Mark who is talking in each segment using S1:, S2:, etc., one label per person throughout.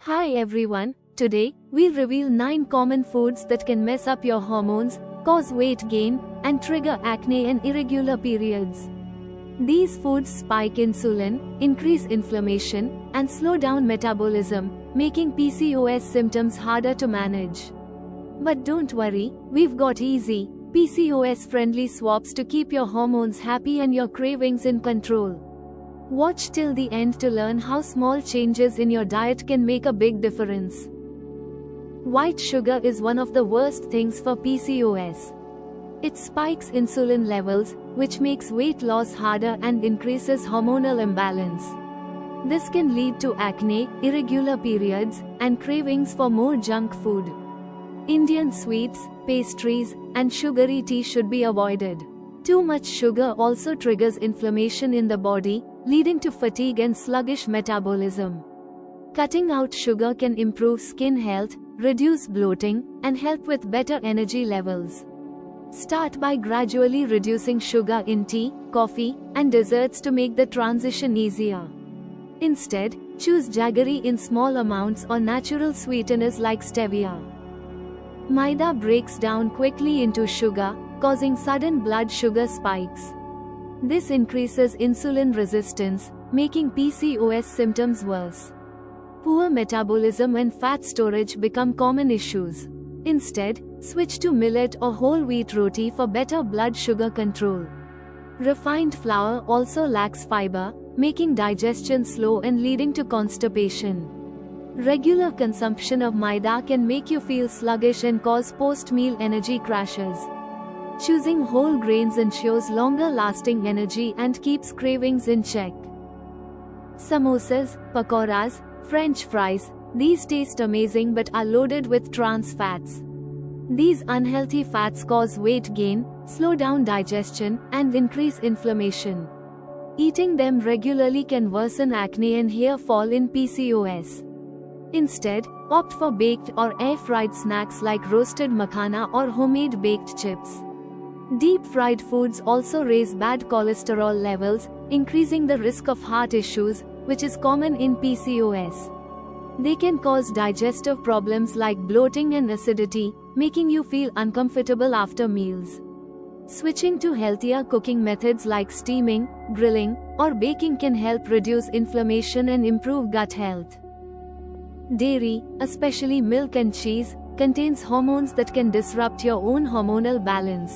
S1: Hi everyone, today we reveal 9 common foods that can mess up your hormones, cause weight gain, and trigger acne and irregular periods. These foods spike insulin, increase inflammation, and slow down metabolism, making PCOS symptoms harder to manage. But don't worry, we've got easy, PCOS-friendly swaps to keep your hormones happy and your cravings in control. Watch till the end to learn how small changes in your diet can make a big difference. White sugar is one of the worst things for PCOS. It spikes insulin levels, which makes weight loss harder and increases hormonal imbalance. This can lead to acne, irregular periods, and cravings for more junk food. Indian sweets, pastries, and sugary tea should be avoided. Too much sugar also triggers inflammation in the body, leading to fatigue and sluggish metabolism. Cutting out sugar can improve skin health, reduce bloating, and help with better energy levels. Start by gradually reducing sugar in tea, coffee, and desserts to make the transition easier. Instead, choose jaggery in small amounts or natural sweeteners like stevia. Maida breaks down quickly into sugar, causing sudden blood sugar spikes. This increases insulin resistance, making PCOS symptoms worse. Poor metabolism and fat storage become common issues. Instead, switch to millet or whole wheat roti for better blood sugar control. Refined flour also lacks fiber, making digestion slow and leading to constipation. Regular consumption of maida can make you feel sluggish and cause post-meal energy crashes. Choosing whole grains ensures longer-lasting energy and keeps cravings in check. Samosas, pakoras, French fries, these taste amazing but are loaded with trans fats. These unhealthy fats cause weight gain, slow down digestion, and increase inflammation. Eating them regularly can worsen acne and hair fall in PCOS. Instead, opt for baked or air-fried snacks like roasted makhana or homemade baked chips. Deep-fried foods also raise bad cholesterol levels, increasing the risk of heart issues, which is common in PCOS. They can cause digestive problems like bloating and acidity, making you feel uncomfortable after meals. Switching to healthier cooking methods like steaming, grilling, or baking can help reduce inflammation and improve gut health. Dairy, especially milk and cheese, contains hormones that can disrupt your own hormonal balance.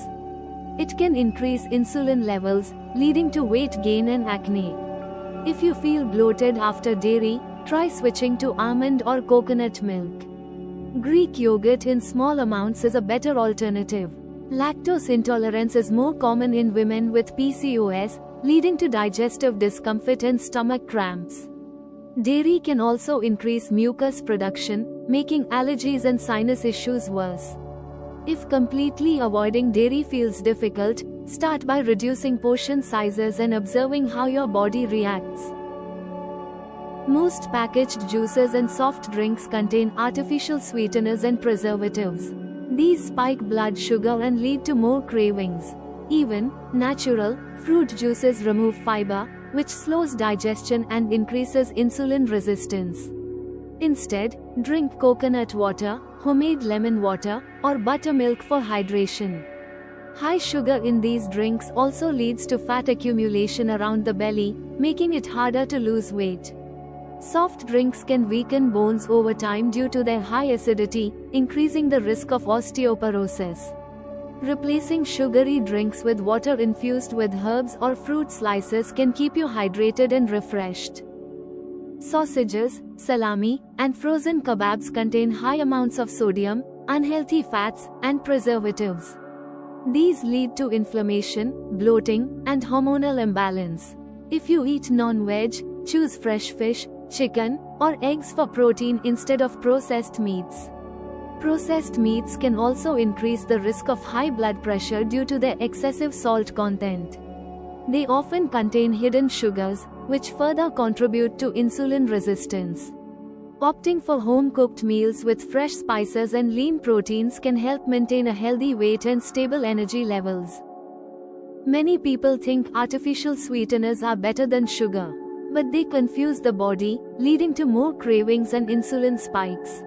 S1: It can increase insulin levels, leading to weight gain and acne. If you feel bloated after dairy, try switching to almond or coconut milk. Greek yogurt in small amounts is a better alternative. Lactose intolerance is more common in women with PCOS, leading to digestive discomfort and stomach cramps. Dairy can also increase mucus production, making allergies and sinus issues worse. If completely avoiding dairy feels difficult, start by reducing portion sizes and observing how your body reacts. Most packaged juices and soft drinks contain artificial sweeteners and preservatives. These spike blood sugar and lead to more cravings. Even natural fruit juices remove fiber, which slows digestion and increases insulin resistance. Instead, drink coconut water, homemade lemon water, or buttermilk for hydration. High sugar in these drinks also leads to fat accumulation around the belly, making it harder to lose weight. Soft drinks can weaken bones over time due to their high acidity, increasing the risk of osteoporosis. Replacing sugary drinks with water infused with herbs or fruit slices can keep you hydrated and refreshed. Sausages, salami, and frozen kebabs contain high amounts of sodium, unhealthy fats, and preservatives. These lead to inflammation, bloating, and hormonal imbalance. If you eat non-veg, choose fresh fish, chicken, or eggs for protein instead of processed meats. Processed meats can also increase the risk of high blood pressure due to their excessive salt content. They often contain hidden sugars, which further contribute to insulin resistance. Opting for home-cooked meals with fresh spices and lean proteins can help maintain a healthy weight and stable energy levels. Many people think artificial sweeteners are better than sugar. but they confuse the body, leading to more cravings and insulin spikes.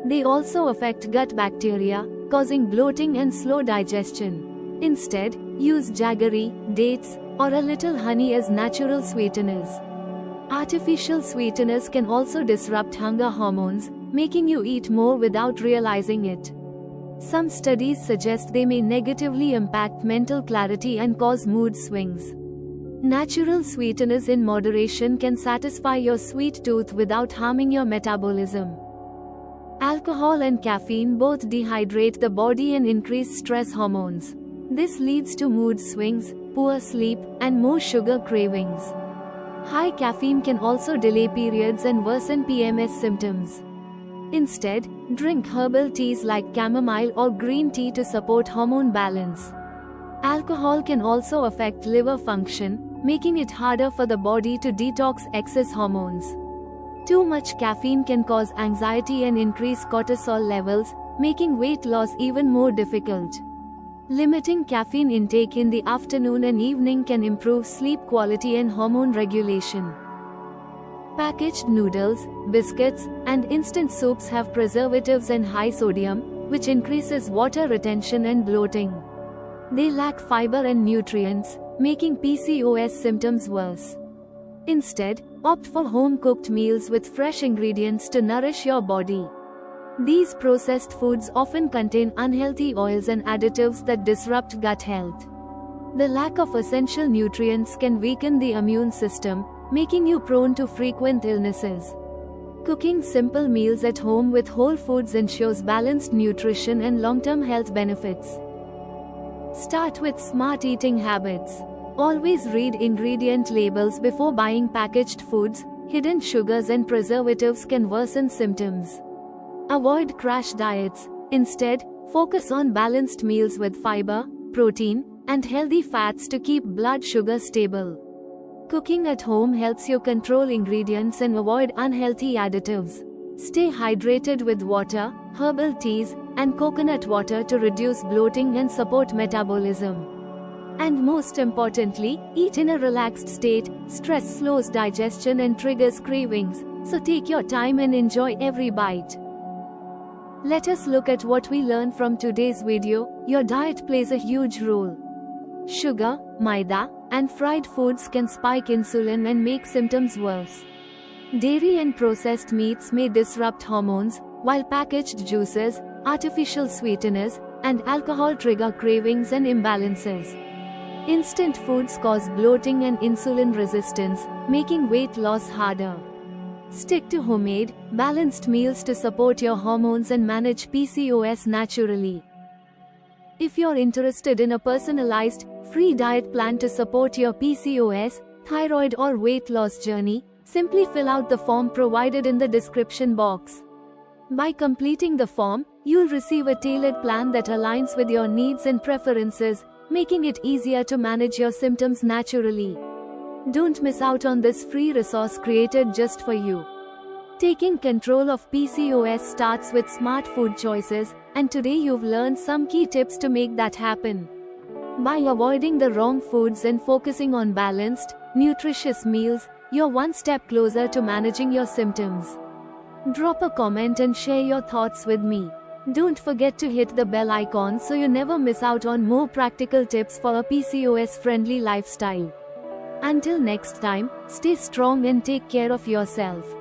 S1: They also affect gut bacteria, causing bloating and slow digestion. Instead, use jaggery, dates, or a little honey as natural sweeteners. Artificial sweeteners can also disrupt hunger hormones, making you eat more without realizing it. Some studies suggest they may negatively impact mental clarity and cause mood swings. Natural sweeteners in moderation can satisfy your sweet tooth without harming your metabolism. Alcohol and caffeine both dehydrate the body and increase stress hormones. This leads to mood swings, poor sleep, and more sugar cravings. High caffeine can also delay periods and worsen PMS symptoms. Instead, drink herbal teas like chamomile or green tea to support hormone balance. Alcohol can also affect liver function, making it harder for the body to detox excess hormones. Too much caffeine can cause anxiety and increase cortisol levels, making weight loss even more difficult. Limiting caffeine intake in the afternoon and evening can improve sleep quality and hormone regulation. Packaged noodles, biscuits, and instant soups have preservatives and high sodium, which increases water retention and bloating. They lack fiber and nutrients, making PCOS symptoms worse. Instead, opt for home-cooked meals with fresh ingredients to nourish your body. These processed foods often contain unhealthy oils and additives that disrupt gut health. The lack of essential nutrients can weaken the immune system, making you prone to frequent illnesses. Cooking simple meals at home with whole foods ensures balanced nutrition and long-term health benefits. Start with smart eating habits. Always read ingredient labels before buying packaged foods. Hidden sugars and preservatives can worsen symptoms. Avoid crash diets. Instead, focus on balanced meals with fiber, protein, and healthy fats to keep blood sugar stable. Cooking at home helps you control ingredients and avoid unhealthy additives. Stay hydrated with water, herbal teas, and coconut water to reduce bloating and support metabolism. And most importantly, eat in a relaxed state. Stress slows digestion and triggers cravings, so take your time and enjoy every bite. Let us look at what we learned from today's video. Your diet plays a huge role. Sugar, maida, and fried foods can spike insulin and make symptoms worse. Dairy and processed meats may disrupt hormones, while packaged juices, artificial sweeteners, and alcohol trigger cravings and imbalances. Instant foods cause bloating and insulin resistance, making weight loss harder. Stick to homemade, balanced meals to support your hormones and manage PCOS naturally. If you're interested in a personalized, free diet plan to support your PCOS, thyroid or weight loss journey, simply fill out the form provided in the description box. By completing the form, you'll receive a tailored plan that aligns with your needs and preferences, making it easier to manage your symptoms naturally. Don't miss out on this free resource created just for you. Taking control of PCOS starts with smart food choices, and today you've learned some key tips to make that happen. By avoiding the wrong foods and focusing on balanced, nutritious meals, you're one step closer to managing your symptoms. Drop a comment and share your thoughts with me. Don't forget to hit the bell icon so you never miss out on more practical tips for a PCOS-friendly lifestyle. Until next time, stay strong and take care of yourself.